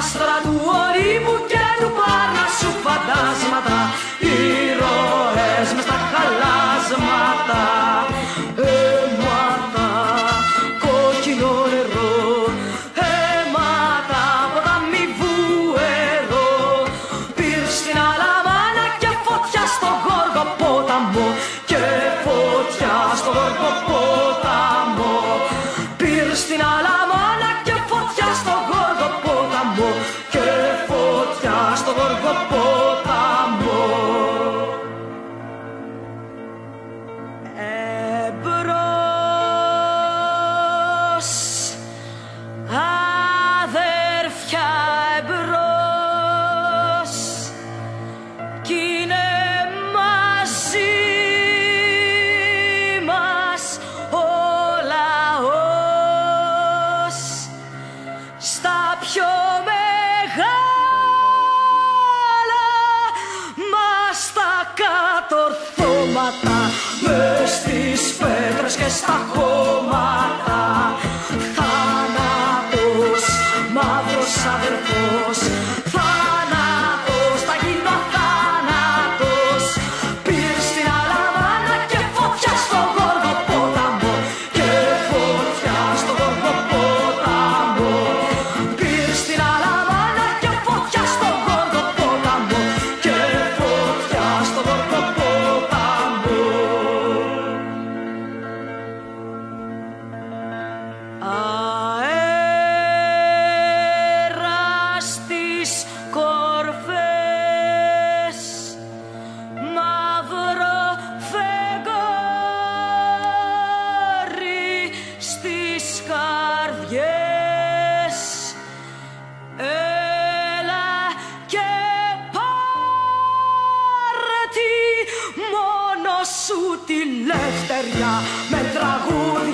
άστρα του ορίμου και του Πάρνασσου φαντάσματα, ήρωες μες στα χαλάσματα. Αίματα, κόκκινο νερό, αίματα, ποτάμι βουερό. Πήρες στην Αλαμάνα και φωτιά στο Γοργοπόταμο, και φωτιά στο Γοργοπόταμο. Πήρες στην Αλαμάνα και φωτιά στο Γοργοπόταμο, και φωτιά στο Γοργοπόταμο. Εμπρός, αδέρφια, εμπρός, κι είναι μαζί μας ο λαός στα πιο μεγάλα μας τα κατορθώματα, μες στις πέτρες και στα χώματα. Θάνατος, μαύρος αδερφός, θάνατος, θα γίνω θάνατος. Πήρες στην Αλαμάνα και φωτιά στο Γοργοπόταμο, και φωτιά στο Γοργοπόταμο. Πήρες στην Αλαμάνα και φωτιά στο Γοργοπόταμο, και φωτιά στο Γοργοπόταμο. Αέρας στις κορφές, μαύρο φεγγάρι στις καρδιές. Έλα και πάρε τη μόνο σου τη λευτεριά, με τραγούδια